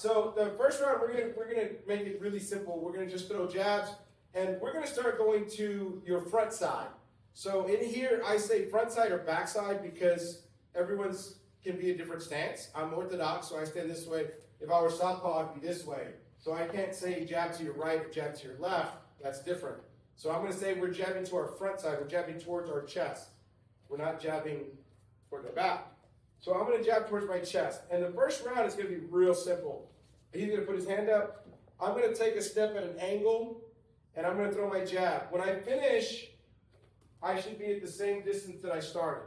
So the first round, we're gonna make it really simple. We're gonna just throw jabs, and we're gonna start going to your front side. So in here, I say front side or back side because everyone's can be a different stance. I'm orthodox, so I stand this way. If I were southpaw, I'd be this way. So I can't say jab to your right or jab to your left. That's different. So I'm gonna say we're jabbing to our front side. We're jabbing towards our chest. We're not jabbing toward the back. So I'm gonna jab towards my chest. And the first round is gonna be real simple. He's gonna put his hand up. I'm gonna take a step at an angle, and I'm gonna throw my jab. When I finish, I should be at the same distance that I started.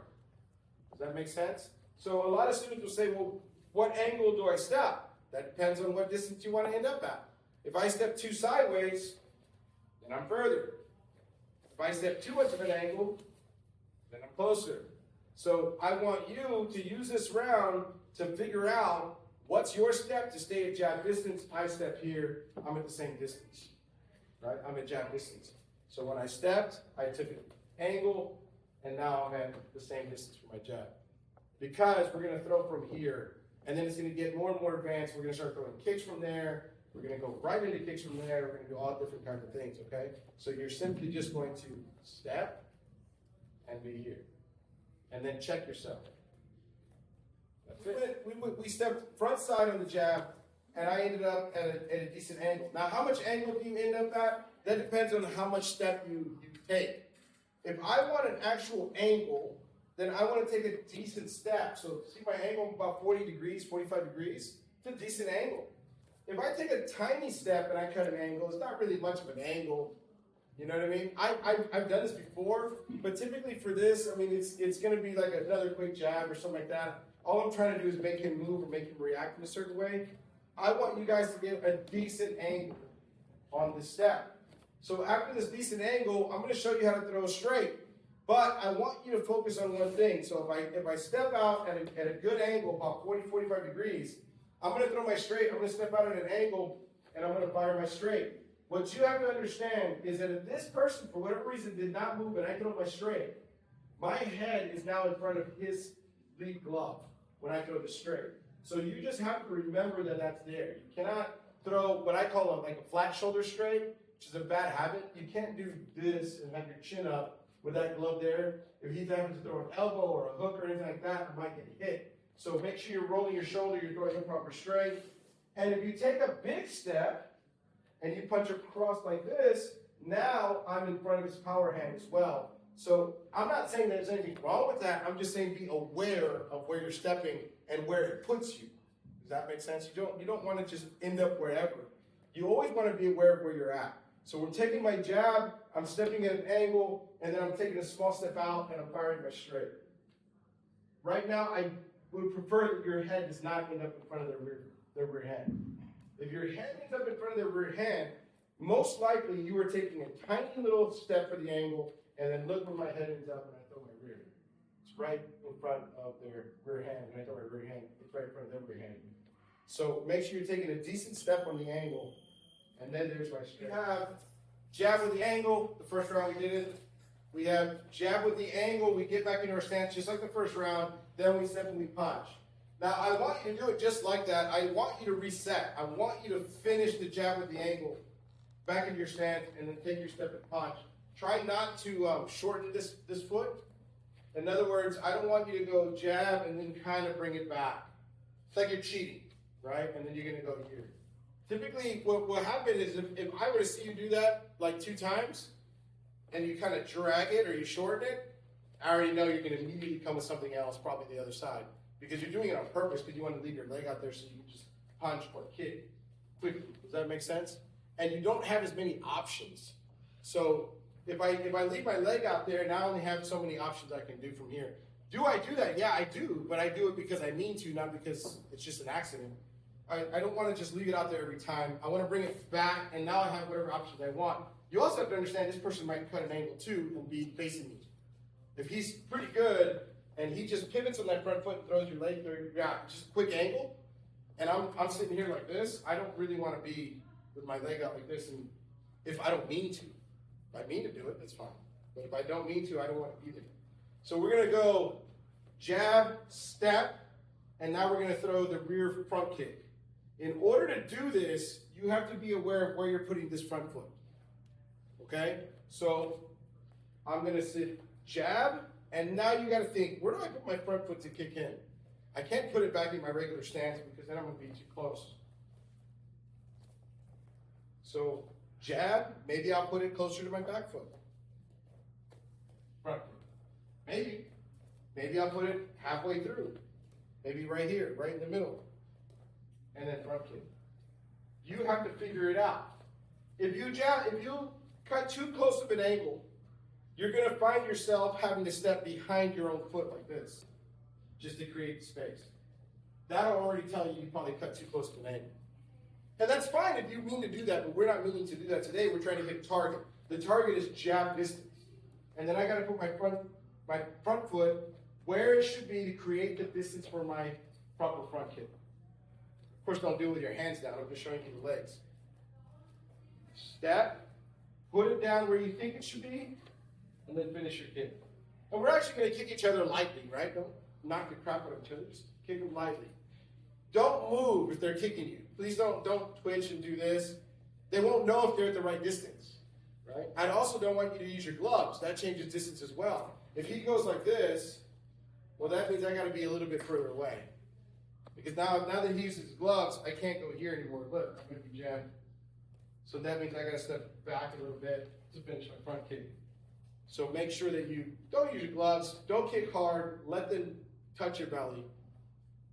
Does that make sense? So a lot of students will say, well, what angle do I step? That depends on what distance you want to end up at. If I step too sideways, then I'm further. If I step too much of an angle, then I'm closer. So I want you to use this round to figure out what's your step to stay at jab distance. I step here, I'm at the same distance, right? I'm at jab distance. So when I stepped, I took an angle, and now I'm at the same distance for my jab. Because we're gonna throw from here, and then it's gonna get more and more advanced. We're gonna start throwing kicks from there. We're gonna go right into kicks from there. We're gonna do all different kinds of things, okay? So you're simply just going to step and be here. And then check yourself. We stepped front side on the jab, and I ended up at a decent angle. Now, how much angle do you end up at? That depends on how much step you take. If I want an actual angle, then I want to take a decent step. So see my angle about 40 degrees, 45 degrees? It's a decent angle. If I take a tiny step and I cut an angle, it's not really much of an angle. You know what I mean? I've done this before, but typically for this, I mean, it's going to be like another quick jab or something like that. All I'm trying to do is make him move or make him react in a certain way. I want you guys to get a decent angle on this step. So after this decent angle, I'm going to show you how to throw straight. But I want you to focus on one thing. So if I step out at a good angle, about 40, 45 degrees, I'm going to throw my straight. I'm going to step out at an angle, and I'm going to fire my straight. What you have to understand is that if this person, for whatever reason, did not move and I throw my straight, my head is now in front of his lead glove when I throw the straight. So you just have to remember that that's there. You cannot throw what I call like a flat shoulder straight, which is a bad habit. You can't do this and have your chin up with that glove there. If he's having to throw an elbow or a hook or anything like that, I might get hit. So make sure you're rolling your shoulder, you're throwing the proper straight. And if you take a big step and you punch across like this, now I'm in front of his power hand as well. So I'm not saying there's anything wrong with that. I'm just saying be aware of where you're stepping and where it puts you. Does that make sense? You don't want to just end up wherever. You always want to be aware of where you're at. So we're taking my jab, I'm stepping at an angle, and then I'm taking a small step out and I'm firing my straight. Right now, I would prefer that your head does not end up in front of their rear hand. If your head ends up in front of their rear hand, most likely you are taking a tiny little step for the angle, and then look where my head ends up and I throw my rear. It's right in front of their rear hand. When I throw my rear hand, it's right in front of their rear hand. So make sure you're taking a decent step on the angle, and then there's my straight. We have jab with the angle. The first round we did it. We have jab with the angle. We get back into our stance just like the first round. Then we step and we punch. Now I want you to do it just like that. I want you to reset. I want you to finish the jab with the angle, back into your stance, and then take your step and punch. Try not to shorten this foot. In other words, I don't want you to go jab and then kind of bring it back. It's like you're cheating, right? And then you're going to go here. Typically, what will happen is if I were to see you do that like 2 times, and you kind of drag it or you shorten it, I already know you're going to immediately come with something else, probably the other side. Because you're doing it on purpose because you want to leave your leg out there so you can just punch or kick quickly. Does that make sense? And you don't have as many options. So if I leave my leg out there, now I only have so many options I can do from here. Do I do that? Yeah, I do. But I do it because I mean to, not because it's just an accident. I don't want to just leave it out there every time. I want to bring it back, and now I have whatever options I want. You also have to understand this person might cut an angle too and be facing me. If he's pretty good and he just pivots on that front foot and throws your leg through, yeah, just a quick angle, and I'm sitting here like this, I don't really want to be with my leg out like this, and if I don't mean to. If I mean to do it, that's fine. But if I don't mean to, I don't want to be there. So we're going to go jab, step, and now we're going to throw the rear front kick. In order to do this, you have to be aware of where you're putting this front foot. Okay? So I'm going to sit jab, and now you got to think, where do I put my front foot to kick in? I can't put it back in my regular stance because then I'm going to be too close. So jab, maybe I'll put it closer to my back foot. Front foot. Maybe. Maybe I'll put it halfway through. Maybe right here, right in the middle. And then front kick. You have to figure it out. If you cut too close of an angle, you're going to find yourself having to step behind your own foot like this, just to create space. That'll already tell you probably cut too close to an angle. And that's fine if you mean to do that, but we're not meaning to do that today. We're trying to hit target. The target is jab distance. And then I got to put my front foot where it should be to create the distance for my proper front kick. Of course, don't do it with your hands down. I'm just showing you the legs. Step, put it down where you think it should be, and then finish your kick. And we're actually going to kick each other lightly, right? Don't knock the crap out of each other. Just kick them lightly. Don't move if they're kicking you. Please don't twitch and do this. They won't know if they're at the right distance, right? I also don't want you to use your gloves. That changes distance as well. If he goes like this, well, that means I got to be a little bit further away. Because now that he uses gloves, I can't go here anymore. Look, I'm going to be jammed. So that means I got to step back a little bit to finish my front kick. So make sure that you don't use your gloves, don't kick hard, let them touch your belly.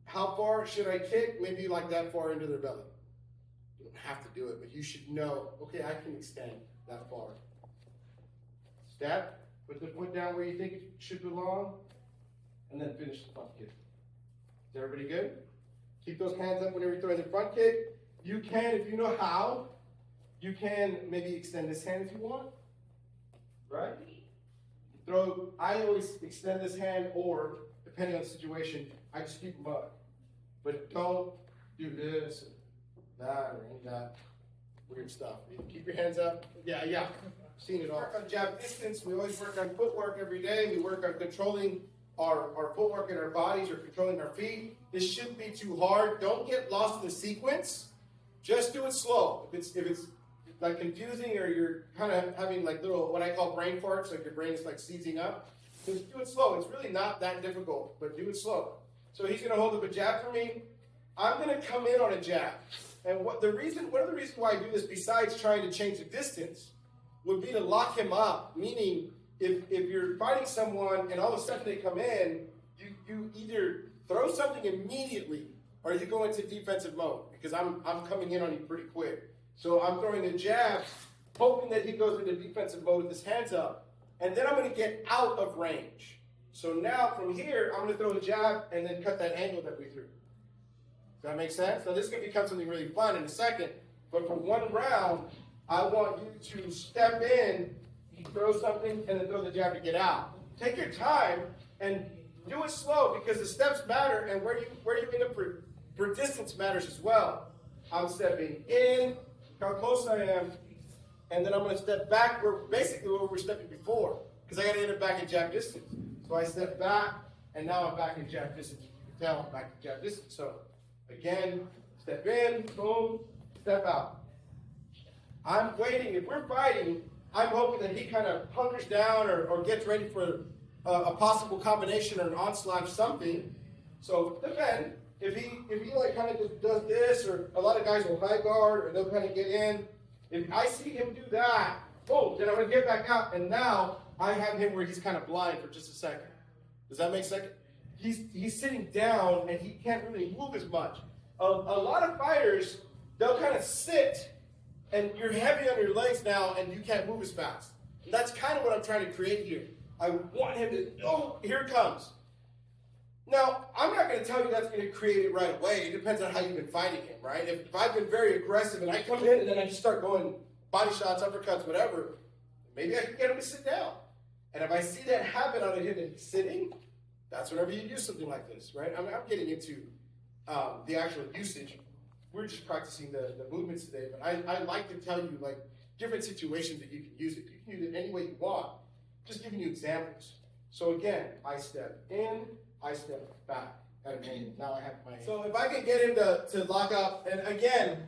How far should I kick? Maybe like that far into their belly. You don't have to do it, but you should know, okay, I can extend that far. Step, put the foot down where you think it should belong, and then finish the front kick. Is everybody good? Keep those hands up whenever you're throwing the front kick. You can, if you know how, you can maybe extend this hand if you want, right? I always extend this hand, or depending on the situation, I just keep them up. But don't do this, or that, or any of that weird stuff. You keep your hands up. Yeah. I've seen it all. Work on jab distance. We always work on footwork every day. We work on controlling our footwork in our bodies, or controlling our feet. This shouldn't be too hard. Don't get lost in the sequence. Just do it slow. If it's like confusing, or you're kind of having like little, what I call brain farts, like your brain is like seizing up, just do it slow. It's really not that difficult, but do it slow. So he's going to hold up a jab for me. I'm going to come in on a jab. And one of the reasons why I do this, besides trying to change the distance, would be to lock him up. Meaning, if you're fighting someone and all of a sudden they come in, you either throw something immediately, or you go into defensive mode, because I'm coming in on you pretty quick. So I'm throwing a jab, hoping that he goes into defensive mode with his hands up, and then I'm going to get out of range. So now from here, I'm going to throw a jab and then cut that angle that we threw. Does that make sense? Now this is going to become something really fun in a second, but for one round, I want you to step in, throw something, and then throw the jab to get out. Take your time and do it slow, because the steps matter, and where you end up for distance matters as well. I'm stepping in, how close I am, and then I'm going to step back where we were stepping before, because I got to end up back in jab distance. So I step back, and now I'm back in jab distance. You can tell I'm back in jab distance. So again, step in, boom, step out. I'm waiting. If we're fighting, I'm hoping that he kind of hunkers down or gets ready for a possible combination or an onslaught of something. So defend. If he like kind of just does this, or a lot of guys will high guard, or they'll kind of get in. If I see him do that, boom, then I'm going to get back out, and now I have him where he's kind of blind for just a second. Does that make sense? He's sitting down, and he can't really move as much. A lot of fighters, they'll kind of sit, and you're heavy on your legs now, and you can't move as fast. And that's kind of what I'm trying to create here. I want him to, oh, here it comes. Now, I'm not going to tell you that's going to create it right away. It depends on how you've been fighting him, right? If I've been very aggressive and I come in and then I just start going body shots, uppercuts, whatever, maybe I can get him to sit down. And if I see that habit out of him and sitting, that's whenever you use something like this, right? I'm getting into the actual usage. We're just practicing the movements today, but I like to tell you like different situations that you can use it. You can use it any way you want. Just giving you examples. So again, I step in, I step back. at an angle. Now I have my hand. So if I can get him to lock up, and again,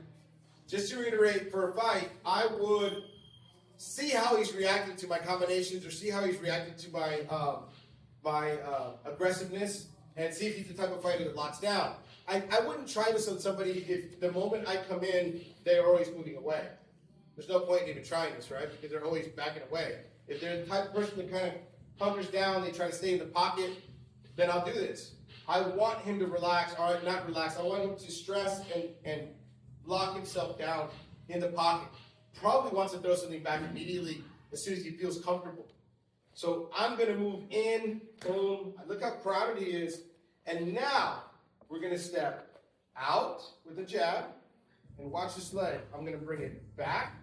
just to reiterate, for a fight, I would see how he's reacting to my combinations or see how he's reacting to my aggressiveness and see if he's the type of fighter that locks down. I wouldn't try this on somebody if the moment I come in, they're always moving away. There's no point in even trying this, right? Because they're always backing away. If they're the type of person that kind of hunkers down, they try to stay in the pocket, then I'll do this. I want him to relax, or not relax, I want him to stress and lock himself down in the pocket. Probably wants to throw something back immediately as soon as he feels comfortable. So I'm going to move in, boom, look how crowded he is, and now we're going to step out with the jab, and watch this leg. I'm going to bring it back.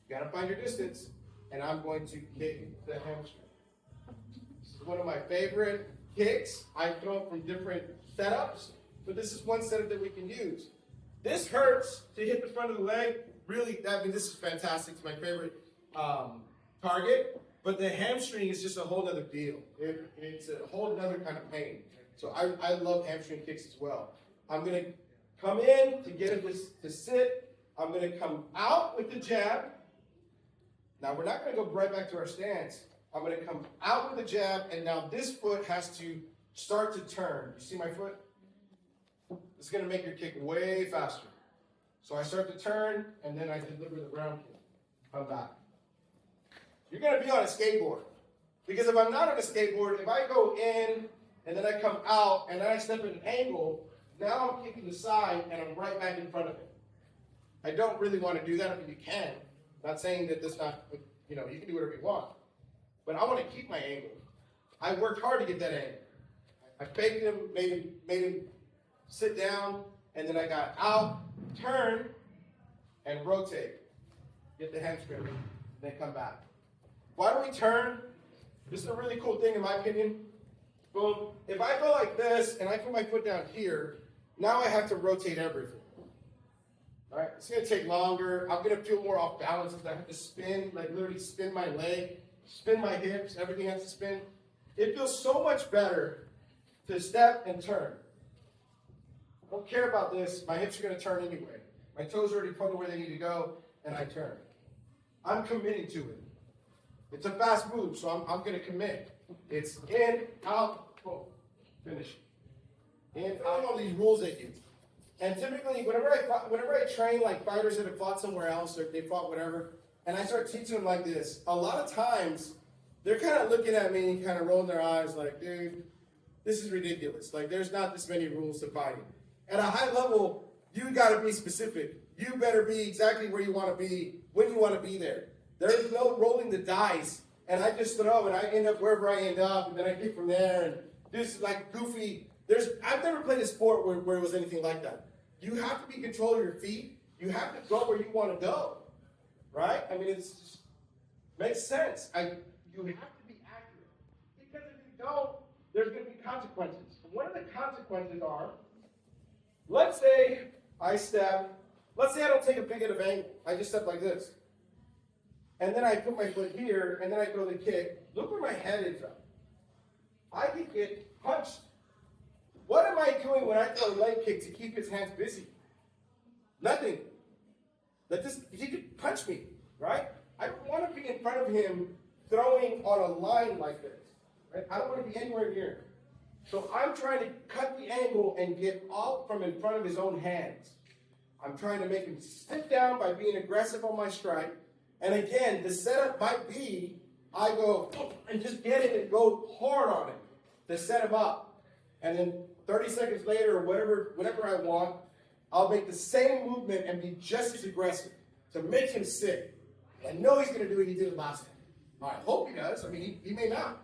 You got to find your distance, and I'm going to kick the hamstring. This is one of my favorite kicks. I throw it from different setups, but this is one setup that we can use. This hurts to hit the front of the leg. Really, this is fantastic. It's my favorite target, but the hamstring is just a whole other deal. It's a whole other kind of pain. So I love hamstring kicks as well. I'm going to come in to get him to sit. I'm going to come out with the jab. Now, we're not going to go right back to our stance. I'm going to come out with the jab, and now this foot has to start to turn. You see my foot? It's going to make your kick way faster. So I start to turn, and then I deliver the round kick. Come back. You're going to be on a skateboard. Because if I'm not on a skateboard, if I go in, and then I come out, and then I step at an angle, now I'm kicking the side, and I'm right back in front of him. I don't really want to do that. I mean, you can. I'm not saying that that's not, you can do whatever you want. But I want to keep my angle. I worked hard to get that angle. I faked him, made him sit down, and then I got out, turn, and rotate. Get the hamstring, and then come back. Why do we turn? This is a really cool thing in my opinion. Boom. If I go like this, and I put my foot down here, now I have to rotate everything. All right, it's going to take longer. I'm going to feel more off balance because I have to spin, like literally spin my leg, spin my hips, everything has to spin. It feels so much better to step and turn. I don't care about this. My hips are going to turn anyway. My toes are already pointed where they need to go, and I turn. I'm committing to it. It's a fast move, so I'm going to commit. It's in, out, boom, finish. In, out, all these rules they do. And typically, whenever I train like fighters that have fought somewhere else or they fought whatever, and I start teaching them like this, a lot of times they're kind of looking at me and kind of rolling their eyes like, dude, this is ridiculous. Like, there's not this many rules to fighting. At a high level, you got to be specific. You better be exactly where you want to be when you want to be there. There's no rolling the dice, and I just throw and I end up wherever I end up, and then I kick from there. And this is like goofy. I've never played a sport where it was anything like that. You have to be in control of your feet. You have to go where you want to go, right? I mean, it just makes sense. You have to be accurate, because if you don't, there's going to be consequences. And one of the consequences are, let's say I don't take a big enough angle. I just step like this. And then I put my foot here, and then I throw the kick. Look where my head is up. I can get punched. What am I doing when I throw a leg kick to keep his hands busy? Nothing. He could punch me, right? I don't want to be in front of him throwing on a line like this. Right? I don't want to be anywhere near him. So I'm trying to cut the angle and get off from in front of his own hands. I'm trying to make him sit down by being aggressive on my strike. And again, the setup might be, I go and just get it and go hard on it to set him up. And then 30 seconds later, or whatever I want, I'll make the same movement and be just as aggressive to make him sit. I know he's going to do what he did last time. I hope he does. I mean, he may not.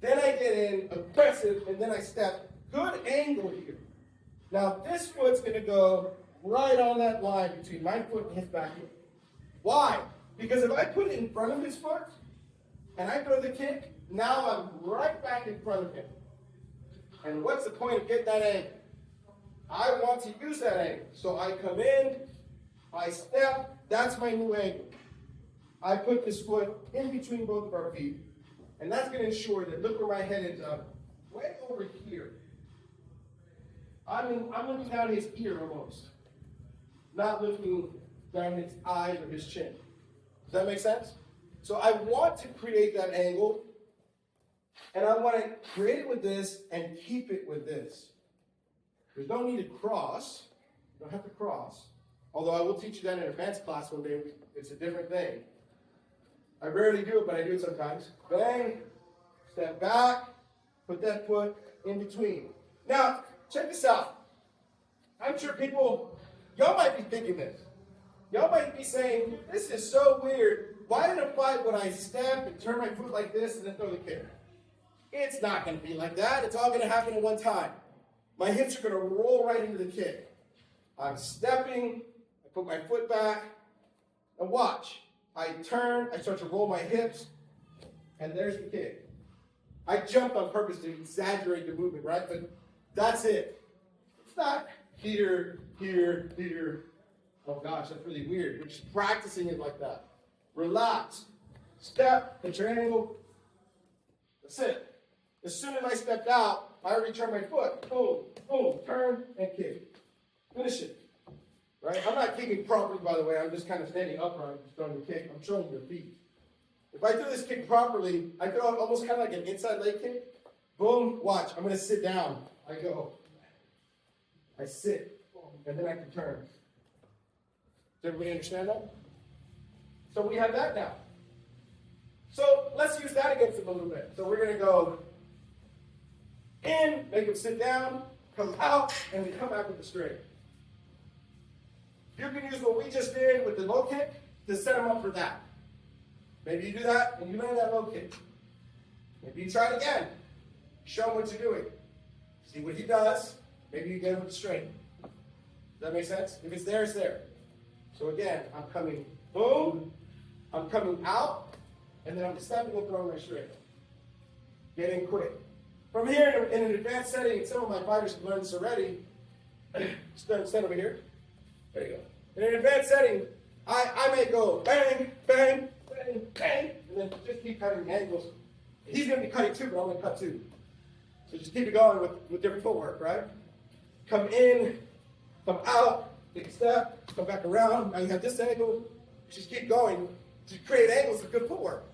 Then I get in, aggressive, and then I step. Good angle here. Now, this foot's going to go right on that line between my foot and his back foot. Why? Because if I put it in front of his foot, and I throw the kick, now I'm right back in front of him. And what's the point of getting that angle? I want to use that angle. So I come in, I step, that's my new angle. I put this foot in between both of our feet, and that's going to ensure that, look where my head ends up, way over here. I'm looking down his ear almost, not looking down his eyes or his chin. Does that make sense? So I want to create that angle, and I want to create it with this and keep it with this. There's no need to cross. You don't have to cross. Although I will teach you that in advanced class one day. It's a different thing. I rarely do it, but I do it sometimes. Bang, step back, put that foot in between. Now, check this out. I'm sure y'all might be thinking this. Y'all might be saying, this is so weird. Why in a fight would I step and turn my foot like this and then throw the kick? It's not going to be like that. It's all going to happen at one time. My hips are going to roll right into the kick. I'm stepping, I put my foot back, and watch. I turn, I start to roll my hips, and there's the kick. I jumped on purpose to exaggerate the movement, right? But that's it. It's not here, here, here. Oh gosh, that's really weird. We're just practicing it like that. Relax. Step, hit your angle. That's it. As soon as I stepped out, I already turned my foot. Boom, boom, turn, and kick. Finish it. Right? I'm not kicking properly, by the way. I'm just kind of standing upright, just throwing the kick. I'm showing you the feet. If I do this kick properly, I throw it almost kind of like an inside leg kick. Boom, watch. I'm going to sit down. I go. I sit. And then I can turn. Does everybody understand that? So we have that now. So let's use that against him a little bit. So we're going to go in, make him sit down, come out, and we come back with the straight. You can use what we just did with the low kick to set him up for that. Maybe you do that and you land that low kick. Maybe you try it again. Show him what you're doing. See what he does. Maybe you get him with the straight. Does that make sense? If it's there, it's there. So again, I'm coming boom, I'm coming out, and then I'm stepping and throwing my straight. Get in quick. From here, in an advanced setting, some of my fighters have learned this already. Stand over here. There you go. In an advanced setting, I may go bang, bang, bang, bang, and then just keep cutting angles. He's going to be cutting too, but I'm going to cut too. So just keep it going with different footwork, right? Come in, come out, take a step, come back around. Now you have this angle. Just keep going to create angles with good footwork.